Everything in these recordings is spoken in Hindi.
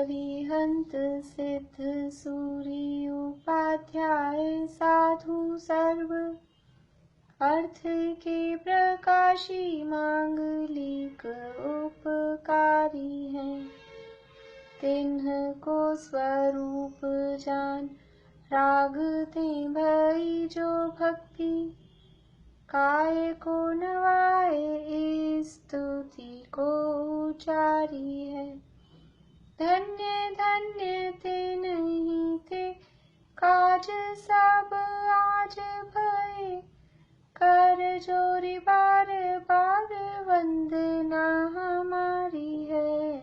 अरिहंत सिद्ध सूरी उपाध्याय साधु सर्व अर्थ के प्रकाशी मांगलिक उपकारी हैं। तिन्ह को स्वरूप जान राग ते भई जो भक्ति काय को नवाए स्तुति को उचारी है। धन्य धन्य ते नहीं थे काज सब आज भये कर जोरी बार बार वंदना हमारी है।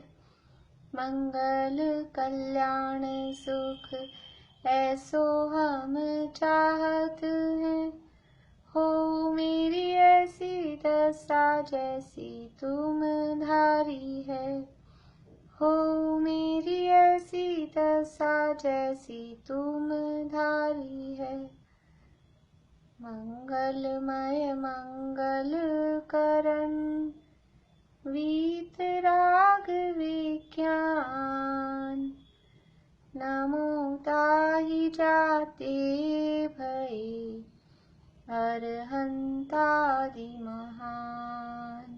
मंगल कल्याण सुख ऐसो हम चाहत हैं। हो मेरी ऐसी दशा जैसी तुम धारी है। हो मेरी ऐसी दशा जैसी तुम धारी है। मंगलमय मंगल करण वीतराग विज्ञान नमो ताहि जाते भये अरहंतादि महान।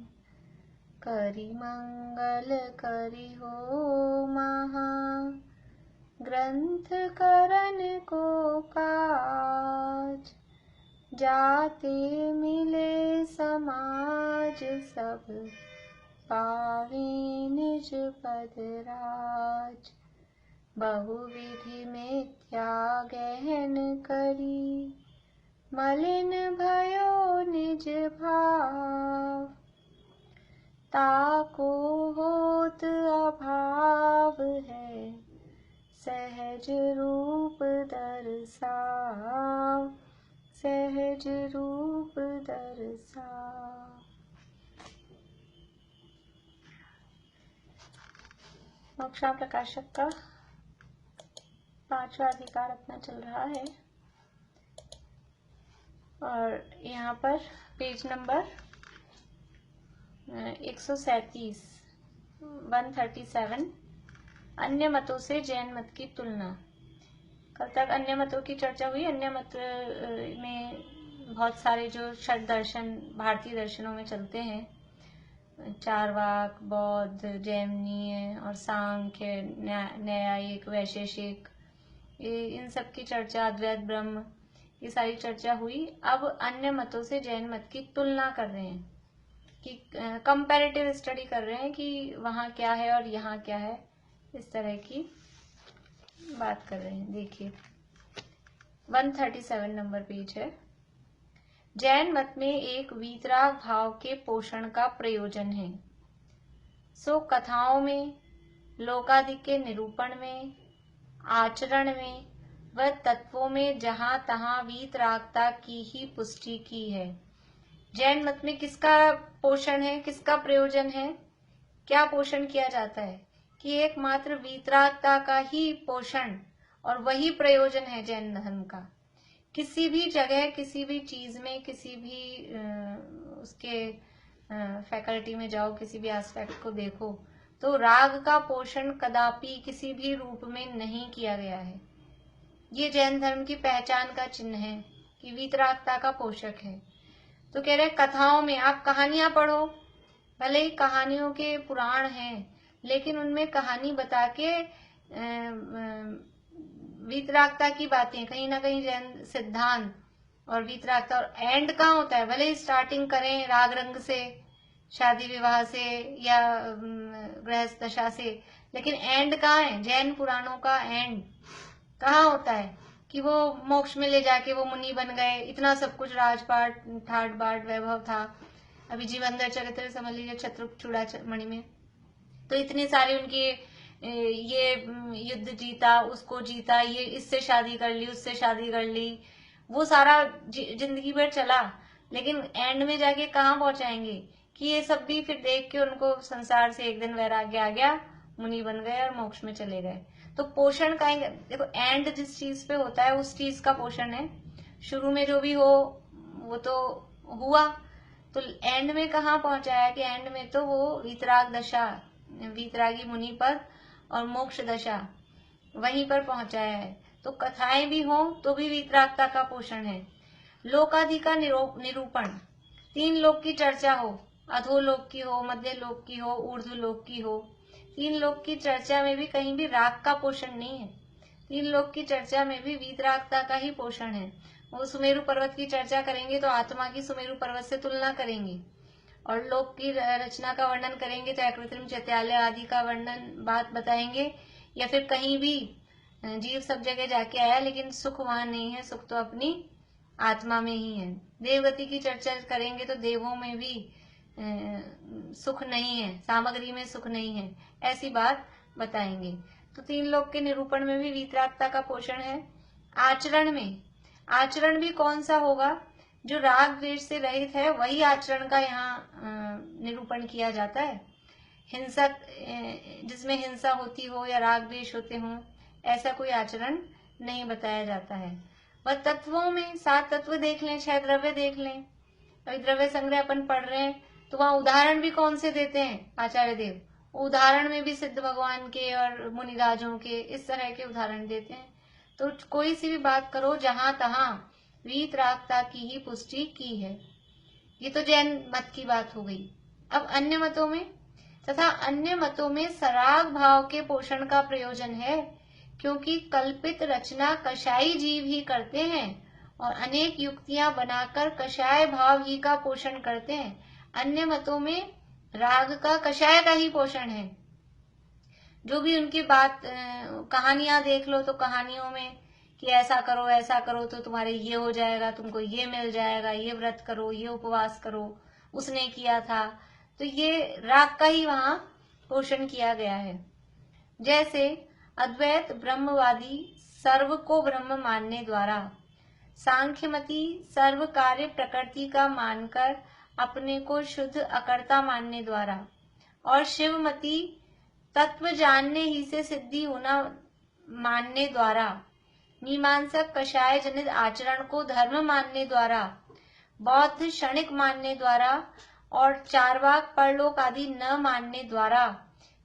करि मंगल करि हो महा ग्रंथ करन को काज। जाते मिले समाज सब पावे निज पद राज। बहुविधि मिथ्या गहन करी मलिन भयो निज भाव। ताको होत अभाव है सहज रूप दर्शाव। सहज रूप दर्शाव। मोक्षा प्रकाशक का 5वां अधिकार अपना चल रहा है और यहाँ पर पेज नंबर 137 137 अन्य मतों से जैन मत की तुलना। कल तक अन्य मतों की चर्चा हुई। अन्य मत में बहुत सारे जो षट दर्शन भारतीय दर्शनों में चलते हैं, चारवाक, बौद्ध, जैमिनीय और सांख्य, न्यायिक, वैशेषिक, इन सब की चर्चा, अद्वैत ब्रह्म, ये सारी चर्चा हुई। अब अन्य मतों से जैन मत की तुलना कर रहे हैं कि कंपैरेटिव स्टडी कर रहे हैं कि वहाँ क्या है और यहाँ क्या है, इस तरह की बात कर रहे हैं। देखिए 137 नंबर पेज है। जैन मत में एक वीतराग भाव के पोषण का प्रयोजन है। सो कथाओं में, लोकादि के निरूपण में, आचरण में व तत्वों में जहां तहां वीतरागता की ही पुष्टि की है। जैन मत में किसका पोषण है, किसका प्रयोजन है, क्या पोषण किया जाता है कि एकमात्र वीतरागता का ही पोषण और वही प्रयोजन है जैन धर्म का। किसी भी जगह, किसी भी चीज में, किसी भी उसके फैकल्टी में जाओ, किसी भी एस्पेक्ट को देखो तो राग का पोषण कदापि किसी भी रूप में नहीं किया गया है। ये जैन धर्म की पहचान का चिन्ह है कि वीतरागता का पोषक है। तो कह रहे कथाओं में आप कहानियां पढ़ो, भले ही कहानियों के पुराण हैं लेकिन उनमें कहानी बता के वीतरागता की बातें, कहीं ना कहीं जैन सिद्धांत और वीतरागता, और एंड कहाँ होता है, भले ही स्टार्टिंग करें राग रंग से, शादी विवाह से या गृहस्थ दशा से, लेकिन एंड कहाँ है? जैन पुराणों का एंड कहाँ होता है कि वो मोक्ष में ले जाके वो मुनि बन गए, इतना सब कुछ राजपाट, ठाट बाट, वैभव था। अभी जीवंदर चरित्र समझ लीजिए, चतुर्थ चूड़ामणि में तो इतनी सारी उनकी ये युद्ध जीता, उसको जीता, ये इससे शादी कर ली, उससे शादी कर ली, वो सारा जिंदगी भर चला, लेकिन एंड में जाके कहाँ पहुंचाएंगे कि ये सब भी फिर देख के उनको संसार से एक दिन वैराग्य आ गया, मुनि बन गए और मोक्ष में चले गए। तो पोषण का देखो, एंड जिस चीज पे होता है उस चीज का पोषण है। शुरू में जो भी हो वो तो हुआ, तो एंड में कहाँ पहुंचाया कि एंड में तो वो वीतराग दशा, वीतरागी मुनि पद और मोक्ष दशा वहीं पर पहुंचाया है। तो कथाएं भी हों तो भी वीतरागता का पोषण है। लोकादि का निरूपण, 3 लोक की चर्चा हो, अधोलोक की हो, मध्य लोक की हो, ऊर्ध्व लोक की हो, 3 लोक की चर्चा में भी कहीं भी राग का पोषण नहीं है। 3 लोक की चर्चा में भी वीतरागता का ही पोषण है। वो सुमेरु पर्वत की चर्चा करेंगे तो आत्मा की सुमेरु पर्वत से तुलना करेंगे, और लोक की रचना का वर्णन करेंगे तो अकृत्रिम चैत्यालय आदि का वर्णन बात बताएंगे, या फिर कहीं भी जीव सब जगह जाके आया लेकिन सुख वहां नहीं है, सुख तो अपनी आत्मा में ही है। देवगति की चर्चा करेंगे तो देवों में भी सुख नहीं है, सामग्री में सुख नहीं है, ऐसी बात बताएंगे। तो 3 लोक के निरूपण में भी वीतरागता का पोषण है। आचरण में, आचरण भी कौन सा होगा? जो राग द्वेष से रहित है वही आचरण का यहाँ निरूपण किया जाता है। हिंसक, जिसमें हिंसा होती हो या राग द्वेष होते हो, ऐसा कोई आचरण नहीं बताया जाता है। वह तत्वों में 7 तत्व देख लें, 6 द्रव्य देख लें। अभी द्रव्य संग्रह अपन पढ़ रहे हैं तो वहां उदाहरण भी कौन से देते हैं आचार्य देव? उदाहरण में भी सिद्ध भगवान के और मुनिराजों के इस तरह के उदाहरण देते हैं। तो कोई सी भी बात करो, जहां तहां वीतरागता की ही पुष्टि की है। ये तो जैन मत की बात हो गई। अब अन्य मतों में, तथा अन्य मतों में सराग भाव के पोषण का प्रयोजन है, क्योंकि कल्पित रचना कषाई जीव ही करते हैं और अनेक युक्तियां बनाकर कषाय भाव ही का पोषण करते हैं। अन्य मतों में राग का कषाय का ही पोषण है। जो भी उनकी बात, कहानियां देख लो तो कहानियों में कि ऐसा करो तो तुम्हारे ये हो जाएगा, तुमको ये मिल जाएगा, ये व्रत करो, ये उपवास करो, उसने किया था, तो ये राग का ही वहां पोषण किया गया है। जैसे अद्वैत ब्रह्मवादी सर्व को ब्रह्म मानने द्वारा, सांख्यमती सर्व कार्य प्रकृति का मानकर अपने को शुद्ध अकर्ता मानने द्वारा, और शिवमती तत्व जानने ही से सिद्धि होना मानने द्वारा, मीमांसक कषाय जनित आचरण को धर्म मानने द्वारा, बौद्ध क्षणिक मानने द्वारा और चार्वाक परलोक आदि न मानने द्वारा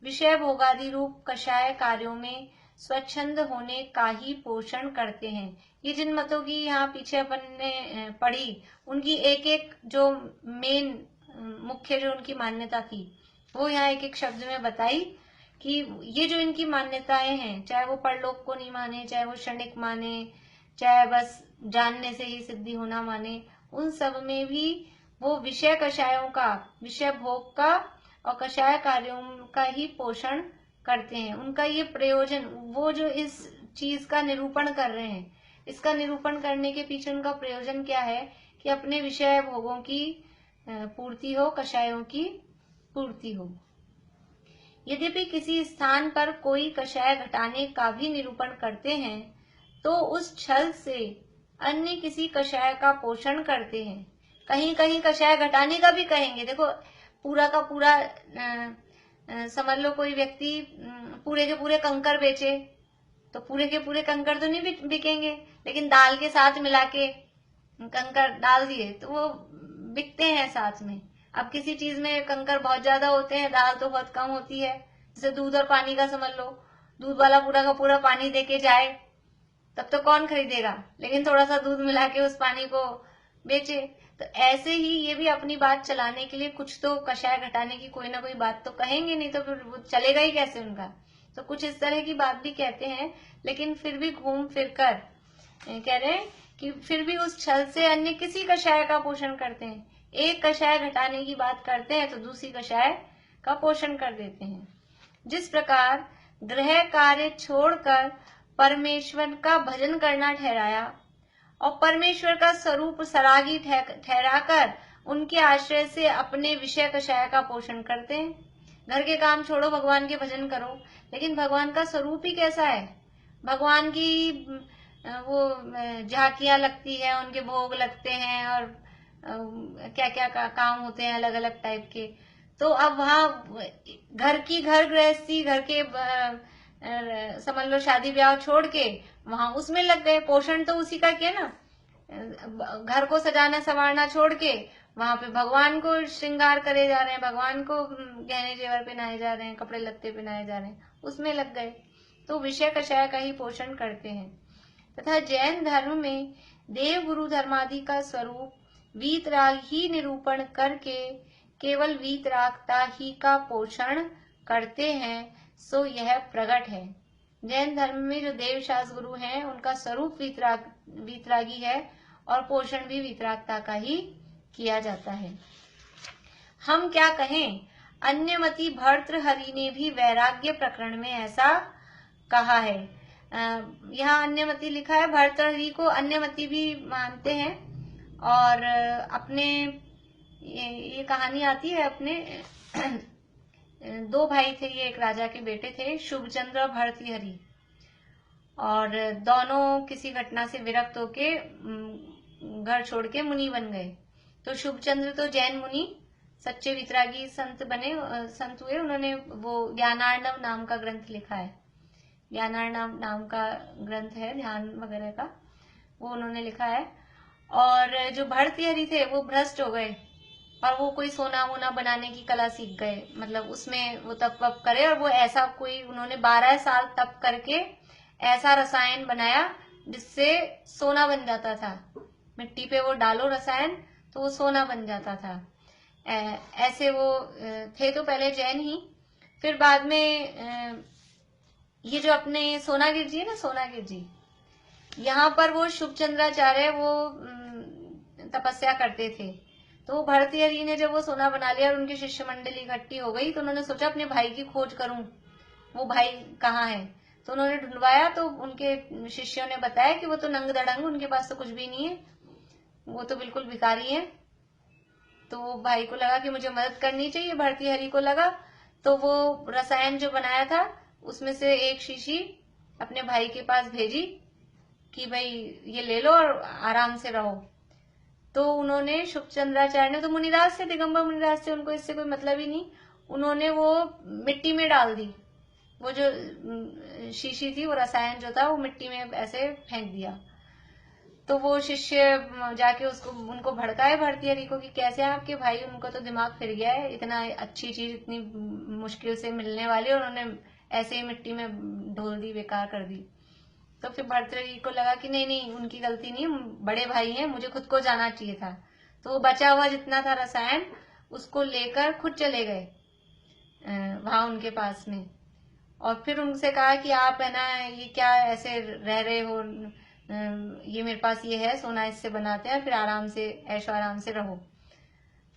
विषय भोगादि रूप कषाय कार्यों में स्वच्छंद होने का ही पोषण करते हैं। ये जिन मतों की यहाँ पीछे अपन ने पढ़ी, उनकी एक एक जो मेन मुख्य जो उनकी मान्यता थी वो यहाँ एक एक शब्द में बताई कि ये जो इनकी मान्यताएं हैं, चाहे वो परलोक को नहीं माने, चाहे वो क्षणिक माने, चाहे बस जानने से ही सिद्धि होना माने, उन सब में भी वो विषय कषायों का, विषय भोग का और कषाय कार्यों का ही पोषण करते हैं। उनका ये प्रयोजन, वो जो इस चीज का निरूपण कर रहे हैं, इसका निरूपण करने के पीछे उनका प्रयोजन क्या है कि अपने विषय भोगों की पूर्ति हो, कषायों की पूर्ति हो। यद्यपि किसी स्थान पर कोई कषाय घटाने का भी निरूपण करते हैं तो उस छल से अन्य किसी कषाय का पोषण करते हैं। कहीं कहीं कषाय घटाने का भी कहेंगे। देखो, पूरा का पूरा समझ लो कोई व्यक्ति पूरे के पूरे कंकर बेचे तो पूरे के पूरे कंकर तो नहीं बिकेंगे, लेकिन दाल के साथ मिला के कंकर डाल दिए तो वो बिकते हैं साथ में। अब किसी चीज में कंकर बहुत ज्यादा होते हैं, दाल तो बहुत कम होती है। जैसे दूध और पानी का समझ लो, दूध वाला पूरा का पूरा पानी देके जाए तब तो कौन खरीदेगा, लेकिन थोड़ा सा दूध मिला के उस पानी को बेचे। तो ऐसे ही ये भी अपनी बात चलाने के लिए कुछ तो कषाय घटाने की कोई ना कोई बात तो कहेंगे, नहीं तो फिर वो चलेगा ही कैसे उनका। तो कुछ इस तरह की बात भी कहते हैं, लेकिन फिर भी घूम फिर कर कह रहे हैं कि फिर भी उस छल से अन्य किसी कषाय का पोषण करते हैं। एक कषाय घटाने की बात करते हैं तो दूसरी कषाय का पोषण कर देते हैं। जिस प्रकार गृह कार्य छोड़कर परमेश्वर का भजन करना ठहराया और परमेश्वर का स्वरूप सरागी ठहराकर उनके आश्रय से अपने विषय कषाय का पोषण करते हैं। घर के काम छोड़ो, भगवान के भजन करो, लेकिन भगवान का स्वरूप ही कैसा है, भगवान की वो झांकियां लगती है, उनके भोग लगते हैं और क्या क्या काम होते हैं अलग अलग टाइप के। तो अब वहां घर की घर गृहस्थी, घर के समझ लो शादी ब्याह छोड़ के वहां उसमें लग गए। पोषण तो उसी का किया ना, घर को सजाना संवारना छोड़ के वहां पे भगवान को श्रृंगार करे जा रहे हैं, भगवान को गहने जेवर पहनाए जा रहे हैं, कपड़े लत्ते पहनाए जा रहे हैं, उसमें लग गए, तो विषय कषाय का ही पोषण करते हैं। तथा जैन धर्म में देव गुरु धर्मादि का स्वरूप वीतराग ही निरूपण करके केवल वीतरागता ही का पोषण करते हैं, सो यह प्रकट है। जैन धर्म में जो देव शास्त्र गुरु हैं उनका स्वरूप वीतरागी है और पोषण भी वीतरागता का ही किया जाता है। हम क्या कहें, अन्यमति भर्तृहरि ने भी वैराग्य प्रकरण में ऐसा कहा है। यहाँ अन्यमति लिखा है, भर्तृहरि को अन्यमति भी मानते हैं और अपने ये कहानी आती है, अपने दो भाई थे, ये एक राजा के बेटे थे, शुभचंद्र और भर्तृहरि, और दोनों किसी घटना से विरक्त होके घर छोड़ के मुनि बन गए। तो शुभचंद्र तो जैन मुनि सच्चे वितरागी संत हुए। उन्होंने वो ज्ञानार्णव नाम का ग्रंथ लिखा है, ज्ञानार्णव नाम का ग्रंथ है ध्यान वगैरह का, वो उन्होंने लिखा है। और जो भर्तृहरि थे वो भ्रष्ट हो गए और वो कोई सोना वोना बनाने की कला सीख गए, मतलब उसमें वो तप वप करे, और वो ऐसा कोई उन्होंने 12 साल तप करके ऐसा रसायन बनाया जिससे सोना बन जाता था। मिट्टी पे वो डालो रसायन तो वो सोना बन जाता था। ऐसे वो थे तो पहले जैन ही, फिर बाद में ये जो अपने सोनागिर जी है ना, सोनागिर जी, यहाँ पर वो शुभचंद्राचार्य वो तपस्या करते थे। तो भर्तृहरि ने जब वो सोना बना लिया और उनकी शिष्य मंडली इकट्ठी हो गई, तो उन्होंने सोचा अपने भाई की खोज करूं, वो भाई कहाँ है। तो उन्होंने ढूंढवाया, तो उनके शिष्यों ने बताया कि वो तो नंग दड़ंग, उनके पास तो कुछ भी नहीं है, वो तो बिल्कुल भिखारी है। तो वो भाई को लगा कि मुझे मदद करनी चाहिए, भर्तृहरि को लगा, तो वो रसायन जो बनाया था उसमें से एक शीशी अपने भाई के पास भेजी कि भाई ये ले लो और आराम से रहो। तो उन्होंने शुभचंद्राचार्य ने, तो मुनिराज थे, दिगंबर मुनिराज थे, उनको इससे कोई मतलब ही नहीं, उन्होंने वो मिट्टी में डाल दी, वो जो शीशी थी, वो रसायन जो था वो मिट्टी में ऐसे फेंक दिया। तो वो शिष्य जाके उनको भड़काए भर्तृहरि को कि कैसे आपके भाई, उनको तो दिमाग फिर गया है, इतना अच्छी चीज इतनी मुश्किल से मिलने वाली, और उन्होंने ऐसे ही मिट्टी में ढोल दी, बेकार कर दी। तो फिर भर्तृहरि को लगा कि नहीं नहीं, उनकी गलती नहीं, बड़े भाई हैं, मुझे खुद को जाना चाहिए था। तो वो बचा हुआ जितना था रसायन उसको लेकर खुद चले गए वहां उनके पास में, और फिर उनसे कहा कि आप है ना, ये क्या ऐसे रह रहे हो, ये मेरे पास ये है सोना, इससे बनाते हैं, फिर आराम से ऐशो आराम से रहो।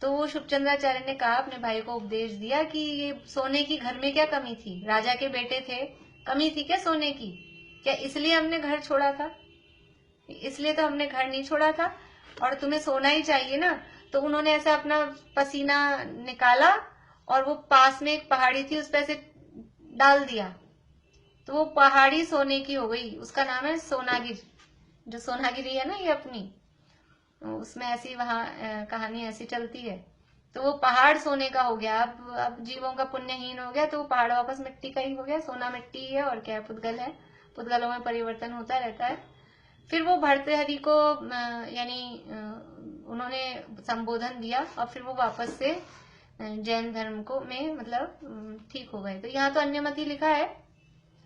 तो वो शुभचंद्राचार्य ने कहा, अपने भाई को उपदेश दिया कि ये सोने की घर में क्या कमी थी, राजा के बेटे थे, कमी थी क्या सोने की, क्या इसलिए हमने घर छोड़ा था? इसलिए तो हमने घर नहीं छोड़ा था, और तुम्हें सोना ही चाहिए ना। तो उन्होंने ऐसा अपना पसीना निकाला और वो पास में एक पहाड़ी थी उस पर ऐसे डाल दिया, तो वो पहाड़ी सोने की हो गई। उसका नाम है सोनागिर, जो सोनागिरी है ना ये अपनी, उसमें ऐसी वहां कहानी ऐसी चलती है। तो वो पहाड़ सोने का हो गया। अब जीवों का पुण्यहीन हो गया, तो वो पहाड़ वापस मिट्टी का ही हो गया, सोना मिट्टी है और क्या है, पुद्गल है, पुद्गलों में परिवर्तन होता रहता है। फिर वो भर्तृहरि को यानी उन्होंने संबोधन दिया और फिर वो वापस से जैन धर्म को में मतलब ठीक हो गए। तो यहाँ तो अन्यमति लिखा है,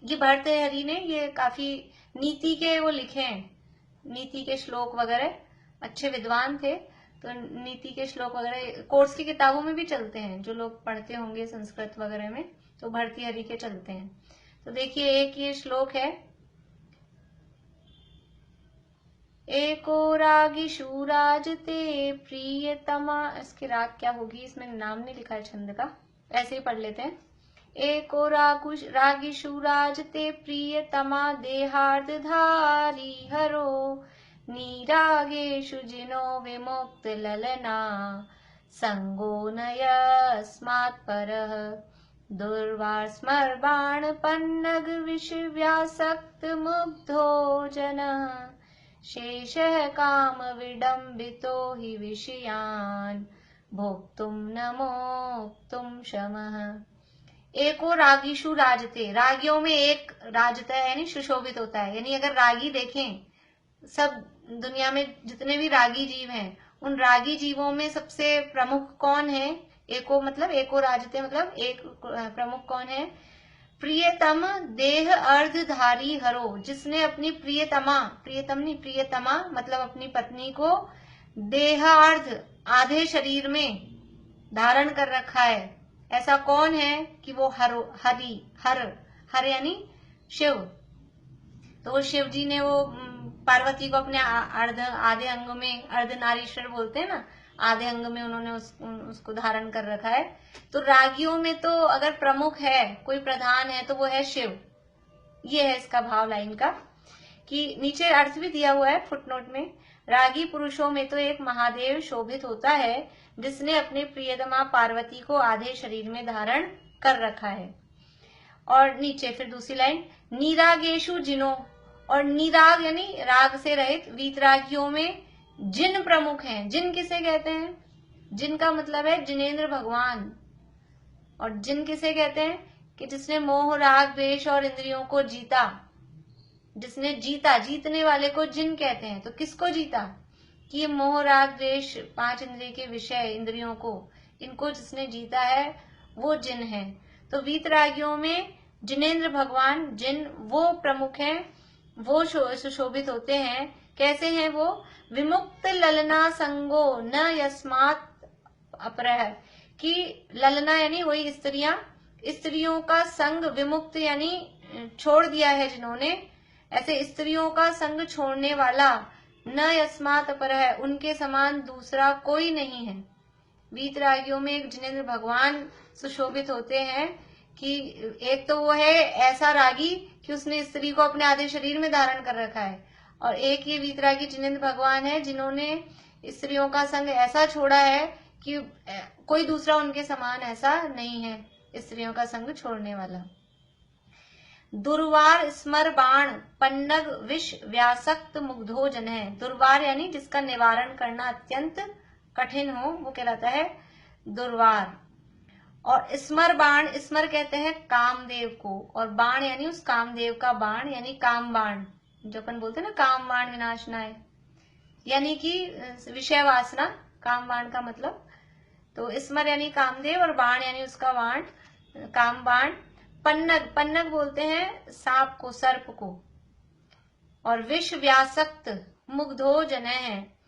ये भर्तृहरि ने ये काफी नीति के वो लिखे हैं, नीति के श्लोक वगैरह, अच्छे विद्वान थे, तो नीति के श्लोक वगैरह कोर्स की किताबों में भी चलते हैं, जो लोग पढ़ते होंगे संस्कृत वगैरह में, तो भर्तृहरि के चलते हैं। तो देखिए एक ये श्लोक है, एको रागिषु राजते प्रियतमा, इसकी राग क्या होगी, इसमें नाम नहीं लिखा है छंद का, ऐसे ही पढ़ लेते हैं। एको रागिषु राजते प्रियतमा देहार्धधारी हरो, नीरागेषु जिनो विमुक्त ललना, संगो न यस्मात् परः, दुर्वास्मर्बाण पन्नग विष व्यासक्त मुग्धो जनः, शेषः काम विडम्बितो हि विषयान्, भोक्तुं न मोक्तुं शमः। एको रागिषु राजते, रागियों में एक राजता है यानी सुशोभित होता है, यानी अगर रागी देखें, सब दुनिया में जितने भी रागी जीव हैं उन रागी जीवों में सबसे प्रमुख कौन है? एको राजते मतलब एक प्रमुख कौन है? प्रियतम देह अर्धधारी हरो, जिसने अपनी प्रियतमा मतलब अपनी पत्नी को देहार्ध आधे शरीर में धारण कर रखा है। ऐसा कौन है कि वो हर यानी शिव। तो वो शिव जी ने वो पार्वती को अपने आधे अंग में, अर्धनारीश्वर बोलते हैं ना, आधे अंग में उन्होंने उसको धारण कर रखा है। तो रागियों में तो अगर प्रमुख है, कोई प्रधान है, तो वो है शिव। ये है इसका भाव लाइन का। कि नीचे अर्थ भी दिया हुआ है फुटनोट में। रागी पुरुषों में तो एक महादेव शोभित होता है, जिसने अपनी प्रियतमा पार्वती को आधे शरीर में धारण कर रखा है। और नीचे फिर दूसरी लाइन, निरागेशु जिनो, और निराग यानी राग से रहित वीतरागियों में जिन प्रमुख हैं। जिन किसे कहते हैं? जिन का मतलब है जिनेंद्र भगवान। और जिन किसे कहते हैं? कि जिसने मोह राग द्वेष और इंद्रियों को जीता, जिसने जीता, जीतने वाले को जिन कहते हैं। तो किसको जीता? कि ये मोह राग द्वेष 5 इंद्रिय के विषय, इंद्रियों को, इनको जिसने जीता है वो जिन है। तो वीतरागियों में जिनेंद्र भगवान जिन वो प्रमुख हैं, वो सुशोभित होते हैं। कैसे हैं वो? विमुक्त ललना संगो न यस्मात् अपरः, कि ललना यानी वही स्त्रियां, स्त्रियों का संग विमुक्त यानी छोड़ दिया है जिन्होंने, ऐसे स्त्रियों का संग छोड़ने वाला, न यस्मात् अपरः, उनके समान दूसरा कोई नहीं है। वीतरागियों में एक जिनेंद्र भगवान सुशोभित होते हैं कि एक तो वो है ऐसा रागी कि उसने स्त्री को अपने आधे शरीर में धारण कर रखा है, और एक ये वीतरागी जिनेंद्र भगवान है जिन्होंने स्त्रियों का संग ऐसा छोड़ा है कि कोई दूसरा उनके समान ऐसा नहीं है स्त्रियों का संग छोड़ने वाला। दुर्वार स्मर बाण पन्नग विष व्यासक्त मुग्धो जन है। दुर्वार यानी जिसका निवारण करना अत्यंत कठिन हो, वो कहलाता है दुर्वार। और स्मर बाण, स्मर कहते हैं कामदेव को, और बाण यानी उस कामदेव का बाण यानी काम बाण, जो अपन बोलते हैं ना काम बाण विनाशनाय, यानी कि विषय वासना, काम बाण का मतलब। तो स्मर यानी कामदेव और बाण यानी उसका बाण, काम बाण। पन्नग, पन्नग बोलते हैं सांप को, सर्प को। और विष व्यासक्त मुग्धो जने हैं,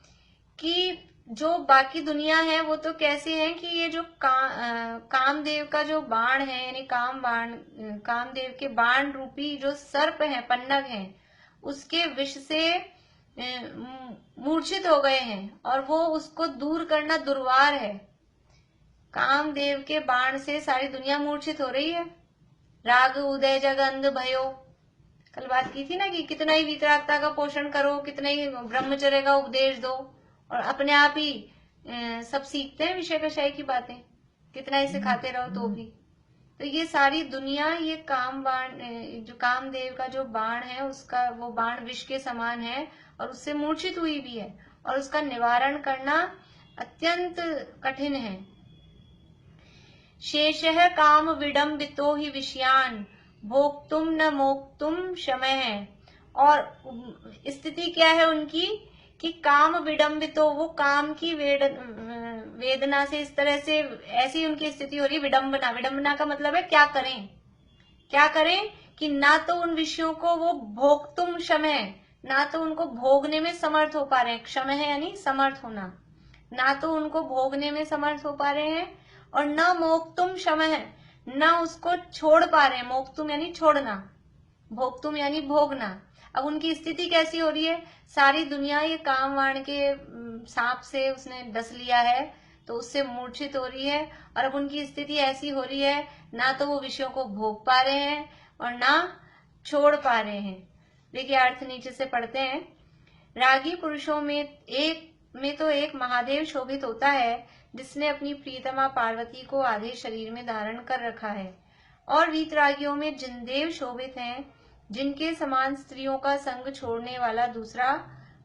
कि जो बाकी दुनिया है वो तो कैसे है कि ये जो कामदेव का जो बाण है यानी काम बाण, कामदेव के बाण रूपी जो सर्प है, पन्नग है, उसके विष से मूर्छित हो गए हैं, और वो उसको दूर करना दुर्वार है। कामदेव के बाण से सारी दुनिया मूर्छित हो रही है। राग उदय जग अंध भयो, कल बात की थी ना कि कितना ही वीतरागता का पोषण करो, कितना ही ब्रह्मचर्य का उपदेश दो, और अपने आप ही सब सीखते हैं विषय कषाय की बातें, कितना ही सिखाते रहो तो भी। तो ये सारी दुनिया ये काम बाण, जो कामदेव का जो बाण है उसका वो बाण विष के समान है, और उससे मूर्छित हुई भी है, और उसका निवारण करना अत्यंत कठिन है। शेषः काम विडम्बितो ही विषयान भोक्तुम न मोक्तुम शमः। और स्थिति क्या है उनकी कि काम विडम्बितो, वो काम की वेदना से इस तरह से ऐसी उनकी स्थिति हो रही है। विडम्बना, विडम्बना का मतलब है क्या करें, क्या करें कि ना तो उन विषयों को वो भोक्तुम शमः, ना तो उनको भोगने में समर्थ हो पा रहे हैं। क्षमः यानी समर्थ होना, ना तो उनको भोगने में समर्थ हो पा रहे हैं, और न मोक्तुम शमः, न उसको छोड़ पा रहे हैं। मोक्तुम यानी छोड़ना, भोक्तुम यानी भोगना। अब उनकी स्थिति कैसी हो रही है? सारी दुनिया ये कामवाण के सांप से उसने डस लिया है, तो उससे मूर्छित हो रही है, और अब उनकी स्थिति ऐसी हो रही है ना तो वो विषयों को भोग पा रहे हैं और ना छोड़ पा रहे हैं। देखिए अर्थ नीचे से पढ़ते हैं। रागी पुरुषों में तो एक महादेव शोभित होता है, जिसने अपनी प्रियतमा पार्वती को आधे शरीर में धारण कर रखा है। और वीतरागियों में जिनदेव शोभित हैं, जिनके समान स्त्रियों का संग छोड़ने वाला दूसरा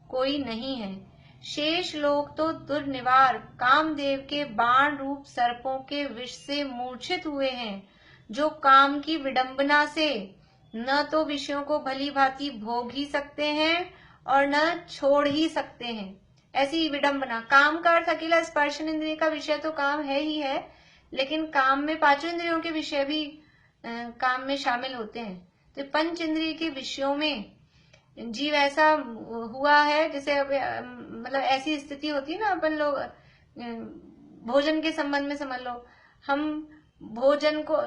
कोई नहीं है। शेष लोग तो दुर्निवार कामदेव के बाण रूप सर्पों के विष से मूर्छित हुए हैं, जो काम की विडंबना से न तो विषयों को भली भांति भोग ही सकते हैं और न छोड़ ही सकते हैं। ऐसी विडंबना। काम का अर्थ अकेला स्पर्शन इंद्रिय का विषय तो काम है ही है, लेकिन काम में पांचों इंद्रियों के विषय भी काम में शामिल होते हैं। तो पंच इंद्रिय के विषयों में जीव ऐसा हुआ है, जैसे मतलब ऐसी स्थिति होती है ना, अपन लोग भोजन के संबंध में समझ लो, हम भोजन को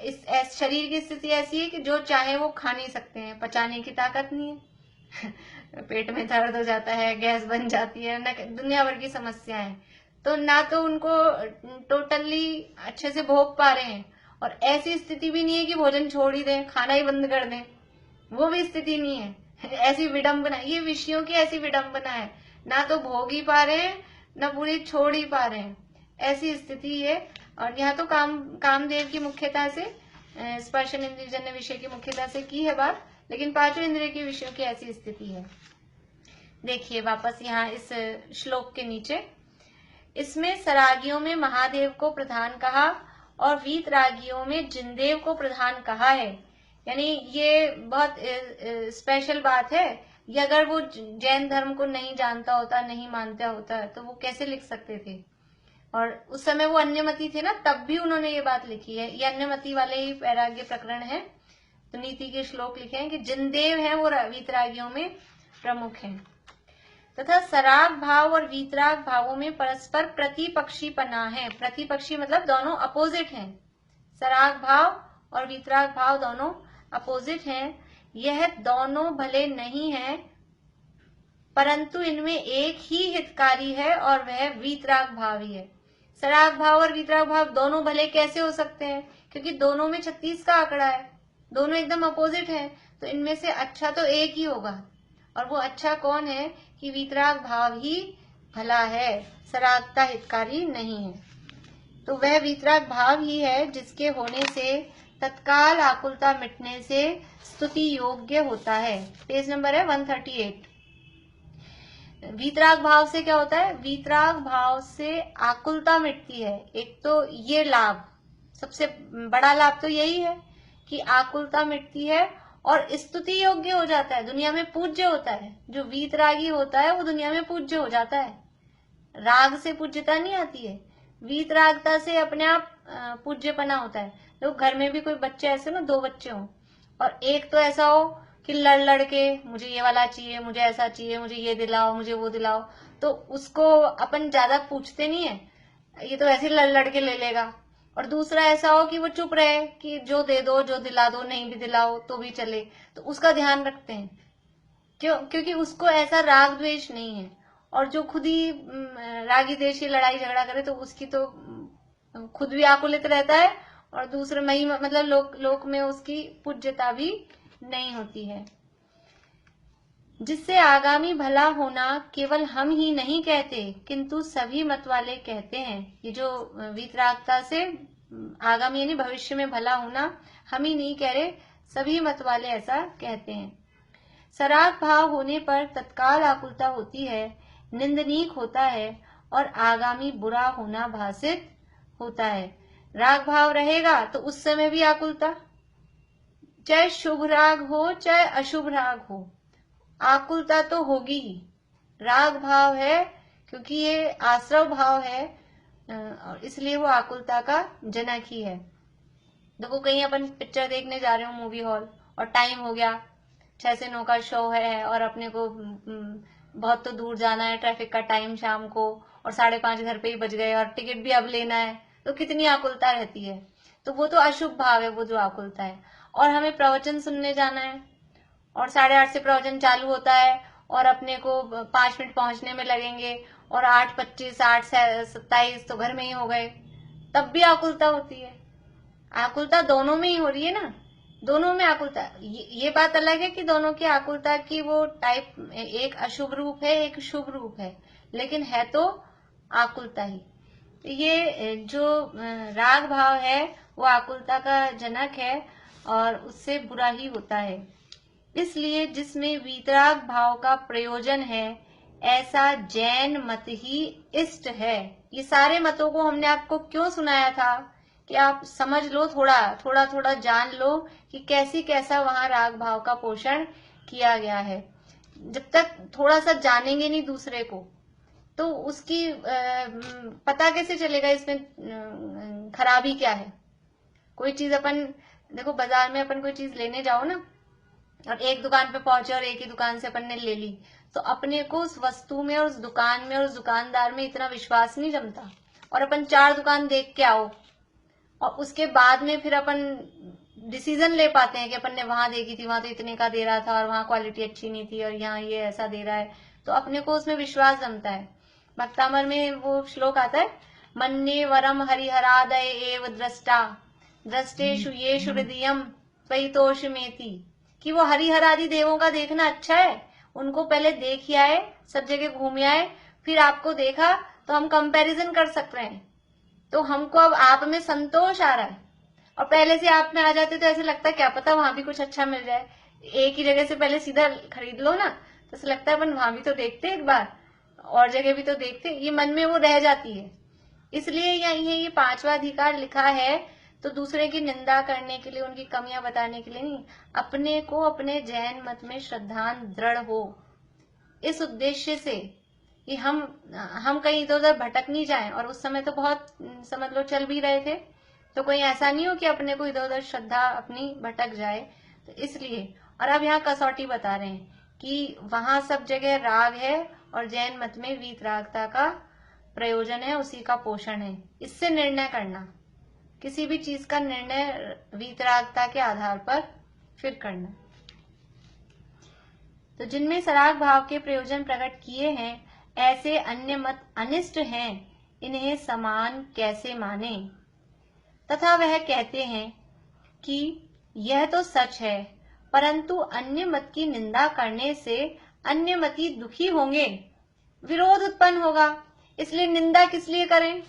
इस शरीर की स्थिति ऐसी है कि जो चाहे वो खा नहीं सकते हैं, पचाने की ताकत नहीं है पेट में दर्द हो जाता है, गैस बन जाती है, न दुनिया भर की समस्याएं। तो ना तो उनको टोटली अच्छे से भोग पा रहे हैं, और ऐसी स्थिति भी नहीं है कि भोजन छोड़ ही दें, खाना ही बंद कर दें, वो भी स्थिति नहीं है। ऐसी विडंबना, ये विषयों की ऐसी विडंबना है, ना तो भोग ही पा रहे हैं, ना पूरी छोड़ ही पा रहे हैं, ऐसी स्थिति है। और यहाँ तो कामदेव की मुख्यता से स्पर्शन इंद्रियजन्य विषय की मुख्यता से की है बात, लेकिन पांचों इंद्रिय के विषयों की ऐसी स्थिति है। देखिए वापस यहाँ इस श्लोक के नीचे, इसमें सरागियों में महादेव को प्रधान कहा और वीतरागियों में जिनदेव को प्रधान कहा है। यानी ये बहुत स्पेशल बात है। ये अगर वो जैन धर्म को नहीं जानता होता, नहीं मानता होता, तो वो कैसे लिख सकते थे? और उस समय वो अन्यमती थे ना, तब भी उन्होंने ये बात लिखी है। ये अन्यमती वाले ही वैराग्य प्रकरण है, तो नीति के श्लोक लिखे हैं कि जिनदेव हैं वो वीतरागियों में प्रमुख हैं। तथा सराग भाव और वीतराग भावों में परस्पर प्रतिपक्षीपना है। प्रतिपक्षी मतलब दोनों अपोजिट हैं। सराग भाव और वीतराग भाव दोनों अपोजिट हैं। यह दोनों भले नहीं है, परंतु इनमें एक ही हितकारी है और वह वीतराग भाव ही है। सराग भाव और वीतराग भाव दोनों भले कैसे हो सकते हैं? क्योंकि दोनों में 36 का आंकड़ा है, दोनों एकदम अपोजिट है, तो इनमें से अच्छा तो एक ही होगा। और वो अच्छा कौन है? कि वीतराग भाव ही भला है, सरागता हितकारी नहीं है। तो वह वीतराग भाव ही है जिसके होने से तत्काल आकुलता मिटने से स्तुति योग्य होता है। पेज नंबर है 138। वीतराग भाव से क्या होता है? वीतराग भाव से आकुलता मिटती है। एक तो ये लाभ, सबसे बड़ा लाभ तो यही है कि आकुलता मिटती है और स्तुति योग्य हो जाता है, दुनिया में पूज्य होता है। जो वीतरागी होता है वो दुनिया में पूज्य हो जाता है। राग से पूज्यता नहीं आती है, वीतरागता से अपने आप पूज्यपना होता है। तो घर में भी कोई बच्चे ऐसे ना, 2 बच्चे हों और एक तो ऐसा हो कि लड़ लड़ के मुझे ये वाला चाहिए, मुझे ऐसा चाहिए, मुझे ये दिलाओ, मुझे वो दिलाओ, तो उसको अपन ज्यादा पूछते नहीं है, ये तो ऐसे लड़ लड़ के ले लेगा। और दूसरा ऐसा हो कि वो चुप रहे कि जो दे दो, जो दिला दो, नहीं भी दिलाओ तो भी चले, तो उसका ध्यान रखते हैं। क्यों? क्योंकि उसको ऐसा राग द्वेष नहीं है। और जो खुद ही रागी द्वेषी लड़ाई झगड़ा करे तो उसकी तो खुद भी आकुलित रहता है और दूसरे में ही मतलब लोक में उसकी पूज्यता भी नहीं होती है। जिससे आगामी भला होना केवल हम ही नहीं कहते, किंतु सभी मत वाले कहते हैं। ये जो वीतरागता से आगामी यानी भविष्य में भला होना हम ही नहीं कह रहे, सभी मत वाले ऐसा कहते हैं। सराग भाव होने पर तत्काल आकुलता होती है, निंदनीक होता है और आगामी बुरा होना भासित होता है। राग भाव रहेगा तो उस समय भी आकुलता, चाहे शुभ राग हो चाहे अशुभ राग हो, आकुलता तो होगी ही। राग भाव है क्योंकि ये आश्रव भाव है और इसलिए वो आकुलता का जनक ही है। देखो कहीं अपन पिक्चर देखने जा रहे हो मूवी हॉल और टाइम हो गया, 6 से 9 का शो है और अपने को बहुत तो दूर जाना है, ट्रैफिक का टाइम शाम को, और 5:30 घर पे ही बज गए और टिकट भी अब लेना है, तो कितनी आकुलता रहती है। तो वो तो अशुभ भाव है, वो जो आकुलता है। और हमें प्रवचन सुनने जाना है और 8:30 से प्रवचन चालू होता है और अपने को 5 मिनट पहुंचने में लगेंगे और 8:25 8:27 तो घर में ही हो गए, तब भी आकुलता होती है। आकुलता दोनों में ही हो रही है ना, दोनों में आकुलता। ये बात अलग है कि दोनों की आकुलता की वो टाइप, एक अशुभ रूप है एक शुभ रूप है, लेकिन है तो आकुलता ही। ये जो राग भाव है वो आकुलता का जनक है और उससे बुरा ही होता है। इसलिए जिसमें वीतराग भाव का प्रयोजन है ऐसा जैन मत ही इष्ट है। ये सारे मतों को हमने आपको क्यों सुनाया था कि आप समझ लो, थोड़ा जान लो कि कैसा वहां राग भाव का पोषण किया गया है। जब तक थोड़ा सा जानेंगे नहीं दूसरे को, तो उसकी पता कैसे चलेगा इसमें खराबी क्या है। कोई चीज अपन देखो, बाजार में अपन कोई चीज लेने जाओ ना, और एक दुकान पे पहुंचे और एक ही दुकान से अपन ने ले ली, तो अपने को उस वस्तु में और उस दुकान में और उस दुकानदार में इतना विश्वास नहीं जमता, और अपन 4 दुकान देख के आओ और उसके बाद में फिर अपन डिसीजन ले पाते हैं कि अपन ने वहां देखी थी, वहां तो इतने का दे रहा था और वहां क्वालिटी अच्छी नहीं थी और यहाँ ये ऐसा दे रहा है, तो अपने को उसमें विश्वास जमता है। भक्तामर में वो श्लोक आता है, मन्ये वरम हरिहरादय एव दृष्टा दृष्टेषु येषु हृदयम त्वयितोषमेति, कि वो हरिहरादि देवों का देखना अच्छा है, उनको पहले देख आए, सब जगह घूम आए, फिर आपको देखा तो हम कंपैरिजन कर सक रहे हैं, तो हमको अब आप में संतोष आ रहा है। और पहले से आप में आ जाते तो ऐसे लगता है क्या पता वहां भी कुछ अच्छा मिल जाए, एक ही जगह से पहले सीधा खरीद लो ना, तो ऐसा लगता है अपन वहां भी तो देखते एक बार, और जगह भी तो देखते, ये मन में वो रह जाती है। इसलिए ये 5वां अधिकार लिखा है, तो दूसरे की निंदा करने के लिए, उनकी कमियां बताने के लिए नहीं, अपने को अपने जैन मत में श्रद्धान दृढ़ हो, इस उद्देश्य से कि हम कहीं इधर उधर भटक नहीं जाएं। और उस समय तो बहुत समझ लो चल भी रहे थे, तो कोई ऐसा नहीं हो कि अपने को इधर उधर श्रद्धा अपनी भटक जाए, तो इसलिए। और अब यहाँ कसौटी बता रहे हैं कि वहां सब जगह राग है और जैन मत में वीतरागता का प्रयोजन है, उसी का पोषण है। इससे निर्णय करना, किसी भी चीज का निर्णय वीतरागता के आधार पर फिर करना। तो जिनमें सराग भाव के प्रयोजन प्रकट किए हैं, ऐसे अन्य मत अनिष्ट हैं, इन्हें समान कैसे माने। तथा वह कहते हैं कि यह तो सच है, परंतु अन्य मत की निंदा करने से अन्य मती दुखी होंगे, विरोध उत्पन्न होगा, इसलिए निंदा किस लिए करें।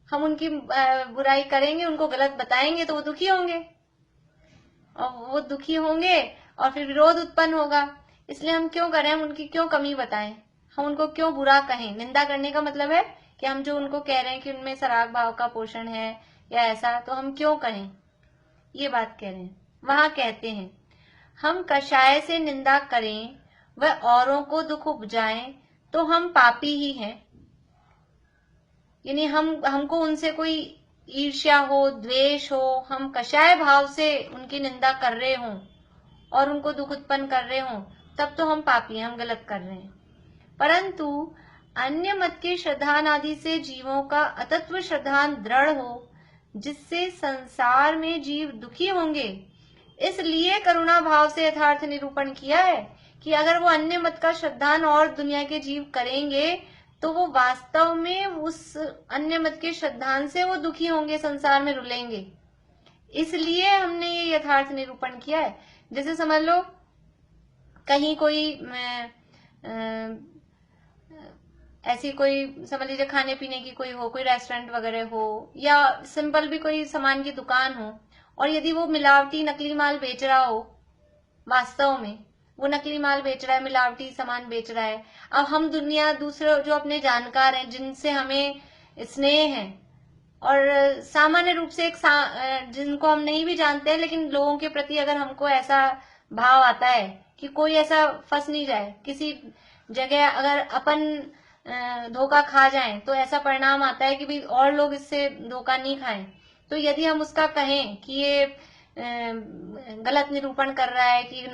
हम उनकी बुराई करेंगे, उनको गलत बताएंगे तो वो दुखी होंगे, और वो दुखी होंगे और फिर विरोध उत्पन्न होगा, इसलिए हम क्यों करें, हम उनकी क्यों कमी बताएं, हम उनको क्यों बुरा कहें। निंदा करने का मतलब है कि हम जो उनको कह रहे हैं कि उनमें सराग भाव का पोषण है या ऐसा, तो हम क्यों कहें, ये बात कह रहे हैं। वहां कहते हैं, हम कषाय से निंदा करें व औरों को दुख उपजाएं तो हम पापी ही हैं। यानी हमको उनसे कोई ईर्ष्या हो, द्वेष हो, हम कषाय भाव से उनकी निंदा कर रहे हों और उनको दुख उत्पन्न कर रहे हों, तब तो हम पापी हैं, हम गलत कर रहे हैं। परंतु अन्य मत के श्रद्धान आदि से जीवों का अतत्व श्रद्धान दृढ़ हो, जिससे संसार में जीव दुखी होंगे, इसलिए करुणा भाव से यथार्थ निरूपण किया है कि अगर वो अन्य मत का श्रद्धान और दुनिया के जीव करेंगे तो वो वास्तव में उस अन्य मत के श्रद्धान से वो दुखी होंगे, संसार में रुलेंगे। इसलिए हमने ये यथार्थ निरूपण किया है। जैसे समझ लो कहीं कोई ऐसी कोई समझ लीजिए खाने पीने की कोई हो, कोई रेस्टोरेंट वगैरह हो, या सिंपल भी कोई सामान की दुकान हो, और यदि वो मिलावटी नकली माल बेच रहा हो, वास्तव में वो नकली माल बेच रहा है, मिलावटी सामान बेच रहा है। अब हम दुनिया दूसरे जो अपने जानकार हैं, जिनसे हमें स्नेह है, और सामान्य रूप से जिनको हम नहीं भी जानते हैं, लेकिन लोगों के प्रति अगर हमको ऐसा भाव आता है कि कोई ऐसा फंस नहीं जाए, किसी जगह अगर अपन धोखा खा जाएं तो ऐसा परिणाम आता है कि भाई और लोग इससे धोखा नहीं खाएं, तो यदि हम उसका कहें कि ये गलत निरूपण कर रहा है कि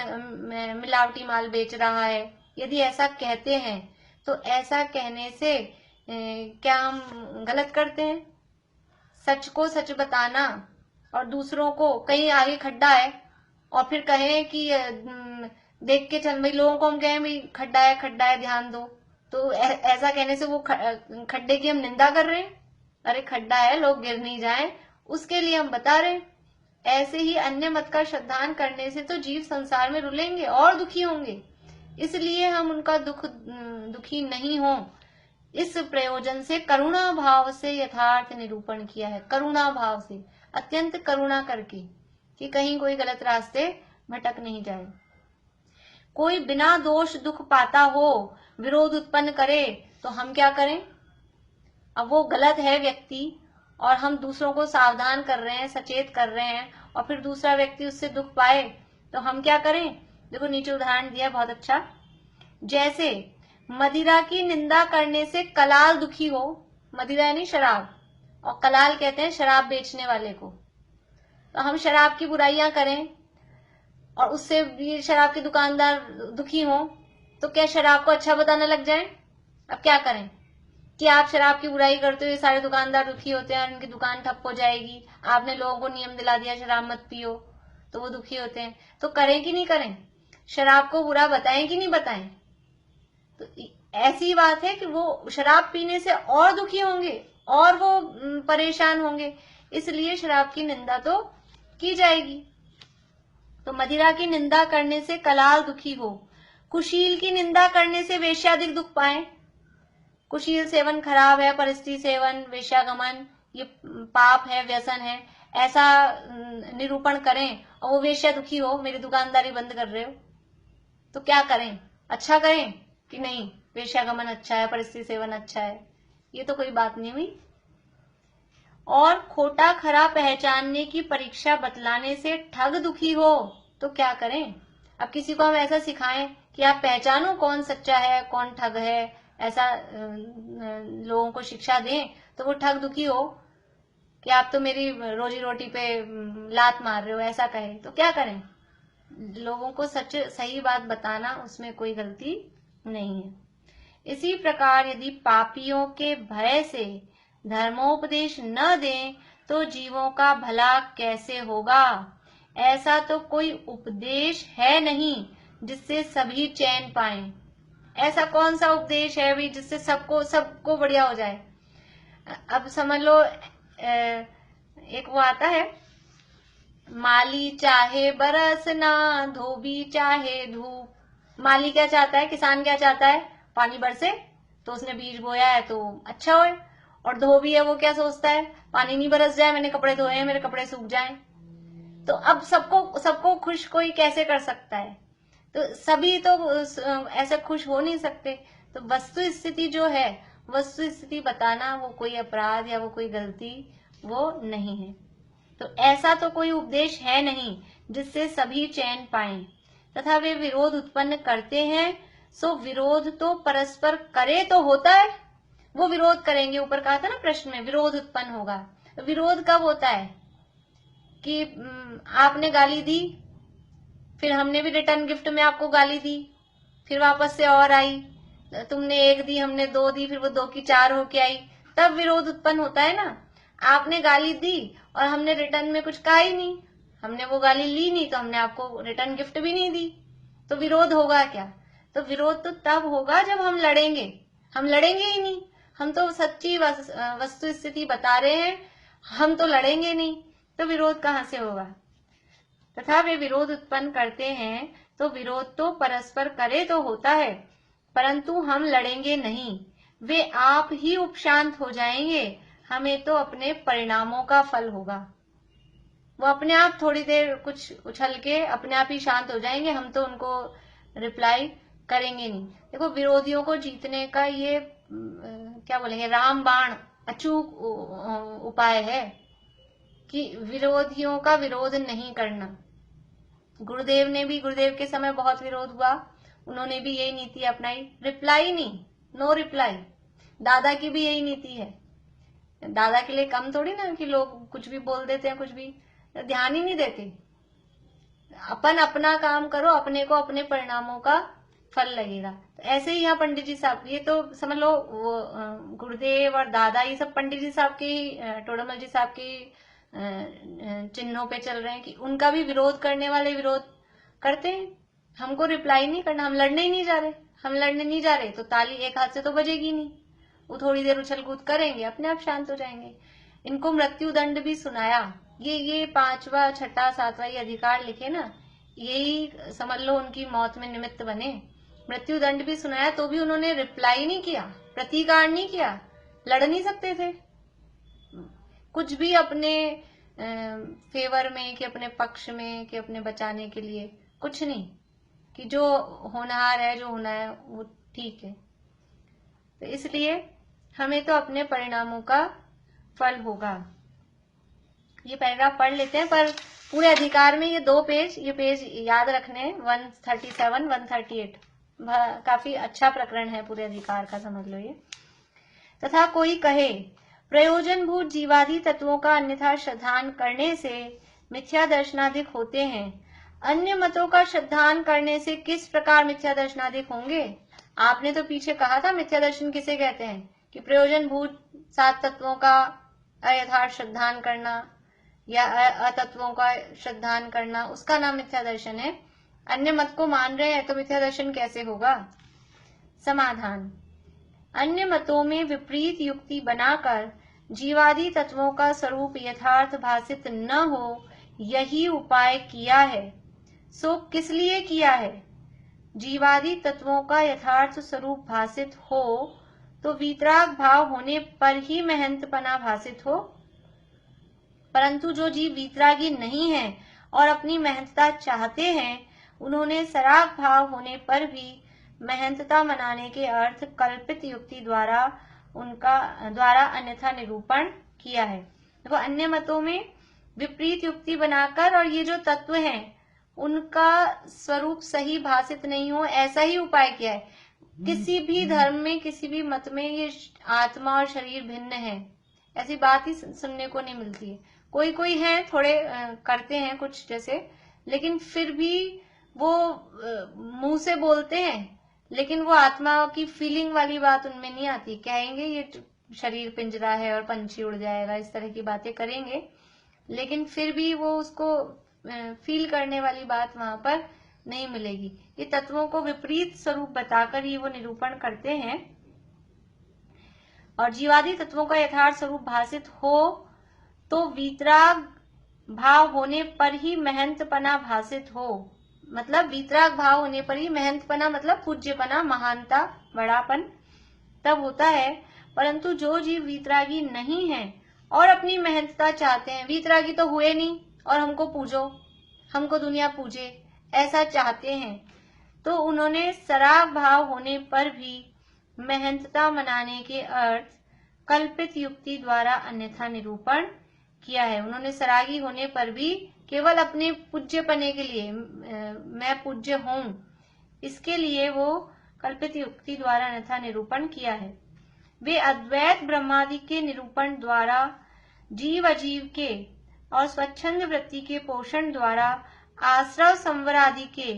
मिलावटी माल बेच रहा है, यदि ऐसा कहते हैं, तो ऐसा कहने से क्या हम गलत करते हैं। सच को सच बताना और दूसरों को कहीं आगे खड्डा है और फिर कहें कि देख के चल, भाई लोगों को हम कहें भाई खड्डा है ध्यान दो, तो ऐसा कहने से वो खड्डे की हम निंदा कर रहे हैं। अरे खड्डा है, लोग गिर नहीं जाएं, उसके लिए हम बता रहे हैं। ऐसे ही अन्य मत का श्रद्धान करने से तो जीव संसार में रुलेंगे और दुखी होंगे, इसलिए हम उनका दुखी नहीं हो, इस प्रयोजन से करुणा भाव से यथार्थ निरूपण किया है। करुणा भाव से, अत्यंत करुणा करके, कि कहीं कोई गलत रास्ते भटक नहीं जाए। कोई बिना दोष दुख पाता हो, विरोध उत्पन्न करे, तो हम क्या करें। अब वो गलत है व्यक्ति और हम दूसरों को सावधान कर रहे हैं, सचेत कर रहे हैं, और फिर दूसरा व्यक्ति उससे दुख पाए, तो हम क्या करें। देखो नीचे उदाहरण दिया बहुत अच्छा। जैसे मदिरा की निंदा करने से कलाल दुखी हो, मदिरा यानी शराब, और कलाल कहते हैं शराब बेचने वाले को। तो हम शराब की बुराइयां करें और उससे भी शराब के दुकानदार दुखी हो, तो क्या शराब को अच्छा बताने लग जाएं? अब क्या करें कि आप शराब की बुराई करते हुए सारे दुकानदार दुखी होते हैं और उनकी दुकान ठप हो जाएगी। आपने लोगों को नियम दिला दिया शराब मत पियो, तो वो दुखी होते हैं। तो करें कि नहीं करें? शराब को बुरा बताएं कि नहीं बताएं? तो ऐसी बात है कि वो शराब पीने से और दुखी होंगे और वो परेशान होंगे, इसलिए शराब की निंदा तो की जाएगी। तो मदिरा की निंदा करने से कलाल दुखी हो, कुशील की निंदा करने से वेश्याधिक दुख पाए। कुशील सेवन खराब है, परिस्थिति सेवन, वेश्यागमन ये पाप है, व्यसन है, ऐसा निरूपण करें और वो वेश्या दुखी हो, मेरी दुकानदारी बंद कर रहे हो, तो क्या करें? अच्छा करें कि नहीं वेश्यागमन अच्छा है, परिस्थिति सेवन अच्छा है? ये तो कोई बात नहीं हुई। और खोटा खरा पहचानने की परीक्षा बतलाने से ठग दुखी हो, तो क्या करें? अब किसी को हम ऐसा सिखाएं कि आप पहचानो कौन सच्चा है कौन ठग है, ऐसा लोगों को शिक्षा दें, तो वो ठग दुखी हो कि आप तो मेरी रोजी रोटी पे लात मार रहे हो, ऐसा कहे, तो क्या करें? लोगों को सच सही बात बताना, उसमें कोई गलती नहीं है। इसी प्रकार यदि पापियों के भय से धर्मोपदेश न दें तो जीवों का भला कैसे होगा? ऐसा तो कोई उपदेश है नहीं जिससे सभी चैन पाएं। ऐसा कौन सा उपदेश है भी जिससे सबको बढ़िया हो जाए? अब समझ लो एक वो आता है, माली चाहे बरसना धोबी चाहे धूप। माली क्या चाहता है, किसान क्या चाहता है? पानी बरसे तो उसने बीज बोया है तो अच्छा होए। और धोबी है वो क्या सोचता है? पानी नहीं बरस जाए, मैंने कपड़े धोए हैं, मेरे कपड़े सूख जाएं। तो अब सबको खुश कोई कैसे कर सकता है? तो सभी तो ऐसे खुश हो नहीं सकते। तो वस्तु स्थिति जो है, वस्तु स्थिति बताना वो कोई अपराध या वो कोई गलती वो नहीं है। तो ऐसा तो कोई उपदेश है नहीं जिससे सभी चैन पाएं, तथा वे विरोध उत्पन्न करते हैं, सो विरोध तो परस्पर करे तो होता है। वो विरोध करेंगे, ऊपर कहा था ना प्रश्न में, विरोध उत्पन्न होगा। विरोध कब होता है? कि आपने गाली दी, फिर हमने भी रिटर्न गिफ्ट में आपको गाली दी, फिर वापस से और आई, तुमने एक दी हमने दो दी, फिर वो 2 की 4 होके आई, तब विरोध उत्पन्न होता है ना। आपने गाली दी और हमने रिटर्न में कुछ कहा ही नहीं, हमने वो गाली ली नहीं, तो हमने आपको रिटर्न गिफ्ट भी नहीं दी, तो विरोध होगा क्या? तो विरोध तो तब होगा जब हम लड़ेंगे। हम लड़ेंगे ही नहीं, हम तो सच्ची वस्तु स्थिति बता रहे हैं, हम तो लड़ेंगे नहीं, तो विरोध कहाँ से होगा? तथा वे विरोध उत्पन्न करते हैं, तो विरोध तो परस्पर करे तो होता है, परंतु हम लड़ेंगे नहीं, वे आप ही उपशांत हो जाएंगे, हमें तो अपने परिणामों का फल होगा। वो अपने आप थोड़ी देर कुछ उछल के अपने आप ही शांत हो जाएंगे, हम तो उनको रिप्लाई करेंगे नहीं। देखो विरोधियों को जीतने का ये क्या बोलेंगे, रामबाण अचूक उपाय है कि विरोधियों का विरोध नहीं करना। गुरुदेव ने भी, गुरुदेव के समय बहुत विरोध हुआ, उन्होंने भी यही नीति अपनाई, रिप्लाई नहीं, नो रिप्लाई। दादा की भी यही नीति है। दादा के लिए कम थोड़ी ना कि लोग कुछ भी बोल देते हैं, कुछ भी ध्यान ही नहीं देते। अपन अपना काम करो, अपने को अपने परिणामों का फल लगेगा। तो ऐसे ही यहाँ पंडित जी साहब, ये तो समझ लो वो गुरुदेव और दादा ये सब पंडित जी साहब की, टोडरमल जी साहब की चिन्हों पे चल रहे हैं कि उनका भी विरोध करने वाले विरोध करते हैं। हमको रिप्लाई नहीं करना, हम लड़ने ही नहीं जा रहे। हम लड़ने नहीं जा रहे तो ताली एक हाथ से तो बजेगी नहीं, वो थोड़ी देर उछल कूद करेंगे, अपने आप शांत हो जाएंगे। इनको मृत्यु दंड भी सुनाया, ये 5वां 6वां 7वां ये अधिकार लिखे ना, यही समझ लो उनकी मौत में निमित्त बने। मृत्यु दंड भी सुनाया तो भी उन्होंने रिप्लाई नहीं किया, प्रतिकार नहीं किया, लड़ नहीं सकते थे कुछ भी अपने फेवर में कि अपने पक्ष में कि अपने बचाने के लिए, कुछ नहीं, कि जो होनहार है जो होना है वो ठीक है। तो इसलिए हमें तो अपने परिणामों का फल होगा। ये पैराग्राफ पढ़ लेते हैं, पर पूरे अधिकार में ये 2 पेज, ये पेज याद रखने हैं, 137 138। काफी अच्छा प्रकरण है, पूरे अधिकार का समझ लो ये। तथा कोई कहे प्रयोजनभूत जीवादि तत्वों का अन्यथा श्रद्धान करने से मिथ्या दर्शनाधिक होते हैं। अन्य मतों का श्रद्धान करने से किस प्रकार मिथ्या दर्शनाधिक होंगे? आपने तो पीछे कहा था मिथ्या दर्शन किसे कहते हैं, कि प्रयोजनभूत 7 तत्वों का अयथार्थ श्रद्धान करना या अतत्वों का श्रद्धान करना, उसका नाम मिथ्या दर्शन है। अन्य मत को मान रहे हैं तो मिथ्या दर्शन कैसे होगा? समाधान, अन्य मतों में विपरीत युक्ति बनाकर जीवादि तत्वों का स्वरूप यथार्थ भासित न हो, यही उपाय किया है। सो किस लिए किया है? जीवादि तत्वों का यथार्थ स्वरूप भासित हो तो वीतराग भाव होने पर ही महंतपना भासित हो। परंतु जो जीव वीतरागी नहीं है और अपनी महंतता चाहते हैं, उन्होंने सराग भाव होने पर भी महंतता मनाने के अर्थ कल्पित युक्ति द्वारा अन्यथा निरूपण किया है। देखो, अन्य मतों में विपरीत युक्ति बनाकर और ये जो तत्व हैं उनका स्वरूप सही भासित नहीं हो, ऐसा ही उपाय किया है। किसी भी धर्म में, किसी भी मत में ये आत्मा और शरीर भिन्न है, ऐसी बात ही सुनने को नहीं मिलती है। कोई कोई है, थोड़े करते हैं कुछ जैसे, लेकिन फिर भी वो मुंह से बोलते हैं, लेकिन वो आत्मा की फीलिंग वाली बात उनमें नहीं आती। कहेंगे ये शरीर पिंजरा है और पंछी उड़ जाएगा, इस तरह की बातें करेंगे, लेकिन फिर भी वो उसको फील करने वाली बात वहां पर नहीं मिलेगी। ये तत्वों को विपरीत स्वरूप बताकर ही वो निरूपण करते हैं। और जीवादि तत्वों का यथार्थ स्वरूप भासित हो तो वीतराग भाव होने पर ही महंतपना भासित हो। मतलब वीतराग भाव होने पर ही महंतपना, मतलब पूज्यपना, महानता, बड़ापन तब होता है। परंतु जो जीव वीतरागी नहीं है और अपनी महंतता चाहते हैं, वीतरागी तो हुए नहीं और हमको पूजो, हमको दुनिया पूजे, ऐसा चाहते हैं, तो उन्होंने सराग भाव होने पर भी महंतता मनाने के अर्थ कल्पित युक्ति द्वारा अन्यथा निरूपण किया है। उन्होंने सरागी होने पर भी केवल अपने पूज्यपने के लिए, मैं पूज्य हूं, इसके लिए वो कल्पित युक्ति द्वारा अन्यथा निरूपण किया है। वे अद्वैत ब्रह्मादि के निरूपण द्वारा जीव अजीव के और स्वच्छंद वृत्ति के पोषण द्वारा आश्रव संवर आदि के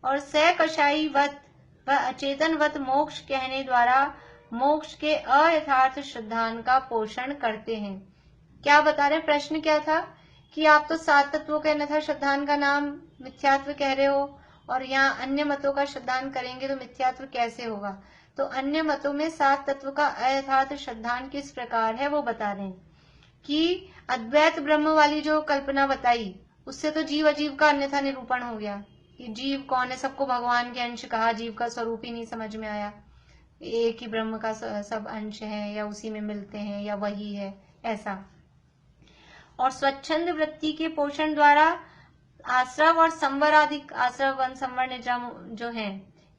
और सकषायी वत व अचेतन वत मोक्ष कहने द्वारा मोक्ष के अयथार्थ श्रद्धान का पोषण करते हैं। क्या बता रहे? प्रश्न क्या था कि आप तो 7 तत्वों के अन्यथा श्रद्धान का नाम मिथ्यात्व कह रहे हो, और यहाँ अन्य मतों का श्रद्धान करेंगे तो मिथ्यात्व कैसे होगा? तो अन्य मतों में 7 तत्व का अयथार्थ श्रद्धान किस प्रकार है वो बता रहे हैं कि अद्वैत ब्रह्म वाली जो कल्पना बताई, उससे तो जीव अजीव का अन्यथा निरूपण हो गया कि जीव कौन है, सबको भगवान के अंश कहा, जीव का स्वरूप ही नहीं समझ में आया, एक ही ब्रह्म का सब अंश है या उसी में मिलते हैं या वही है, ऐसा। और स्वच्छंद वृत्ति के पोषण द्वारा आश्रव और संवर आदि, आश्रव वन संवर निद्रा जो है,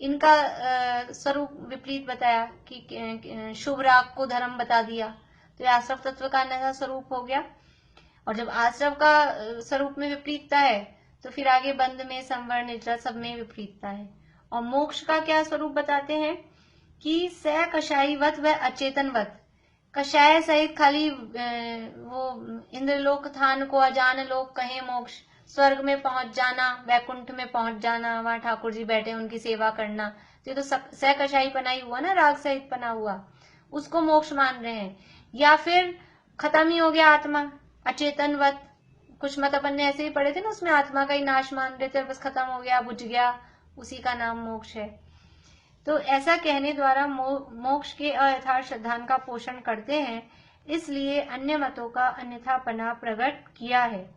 इनका स्वरूप विपरीत बताया कि शुभ राग को धर्म बता दिया, तो ये आश्रव तत्व का अन्यथा स्वरूप हो गया। और जब आश्रव का स्वरूप में विपरीतता है तो फिर आगे बंध में, संवर, निद्रा सब में विपरीतता है। और मोक्ष का क्या स्वरूप बताते हैं कि सकषायीवत व अचेतनवत, कषाय सहित खाली वो इंद्रलोक थान को अजान लोक कहे मोक्ष, स्वर्ग में पहुंच जाना, वैकुंठ में पहुंच जाना, वहां ठाकुर जी बैठे उनकी सेवा करना, तो ये तो सकषायी पना ही हुआ ना, राग सहित पना हुआ, उसको मोक्ष मान रहे हैं। या फिर खत्म ही हो गया आत्मा, अचेतनवत, कुछ मत अपन ने ऐसे ही पढ़े थे ना, उसमें आत्मा का ही नाश मान रहे थे, बस खत्म हो गया, बुझ गया, उसी का नाम मोक्ष है। तो ऐसा कहने द्वारा मोक्ष के अयथार्थ श्रद्धान का पोषण करते हैं, इसलिए अन्य मतों का अन्यथापना प्रकट किया है।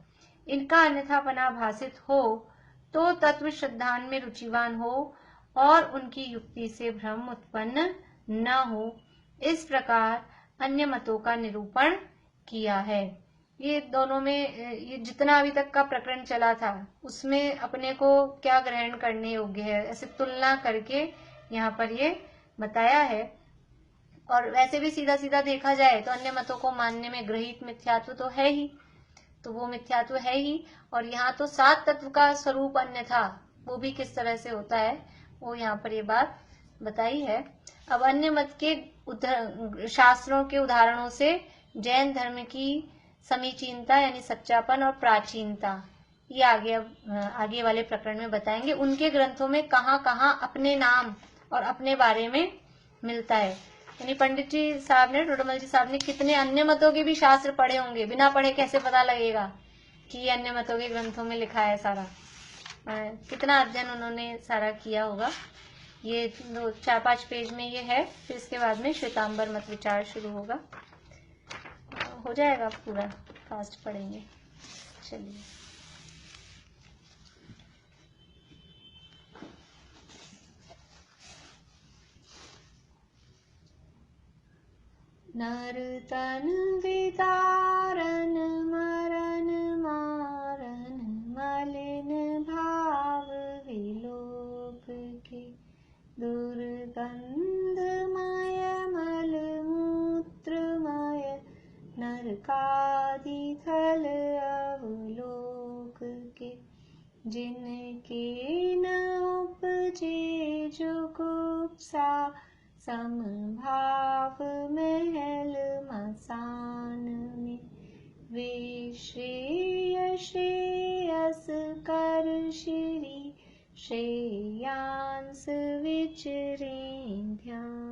इनका अन्यथापना भासित हो तो तत्व श्रद्धान में रुचिवान हो और उनकी युक्ति से भ्रम उत्पन्न न हो, इस प्रकार अन्य मतों का निरूपण किया है। ये दोनों में, ये जितना अभी तक का प्रकरण चला था उसमें अपने को क्या ग्रहण करने योग्य है, ऐसे तुलना करके यहाँ पर ये बताया है। और वैसे भी सीधा सीधा देखा जाए तो अन्य मतों को मानने में गृहीत मिथ्यात्व तो है ही, तो वो मिथ्यात्व है ही। और यहाँ तो 7 तत्व का स्वरूप अन्य था, वो भी किस तरह से होता है वो यहाँ पर ये बात बताई है। अब अन्य मत के शास्त्रों के उदाहरणों से जैन धर्म की समीचीनता यानी सच्चापन और प्राचीनता ये आगे वाले प्रकरण में बताएंगे। उनके ग्रंथों में कहाँ कहाँ अपने नाम और अपने बारे में मिलता है। यानी पंडित जी साहब ने, टोडरमल जी साहब ने कितने अन्य मतों के भी शास्त्र पढ़े होंगे, बिना पढ़े कैसे पता लगेगा कि ये अन्य मतों के ग्रंथों में लिखा है सारा। कितना अध्ययन उन्होंने सारा किया होगा। ये 4-5 पेज में ये है। फिर इसके बाद में श्वेतांबर मत विचार शुरू होगा। हो जाएगा पूरा, फास्ट पढ़ेंगे। चलिए, नर तन विदारन मरन मारन मलिन भाव विलोक के दुर्गंधमय मल मूत्रमय नरकादि थल अवलोक के जिनके न उपजे जुगुप्सा समभाव महल मसान में वे श्रेयस कर श्री श्रेयांस विचरे ध्यान।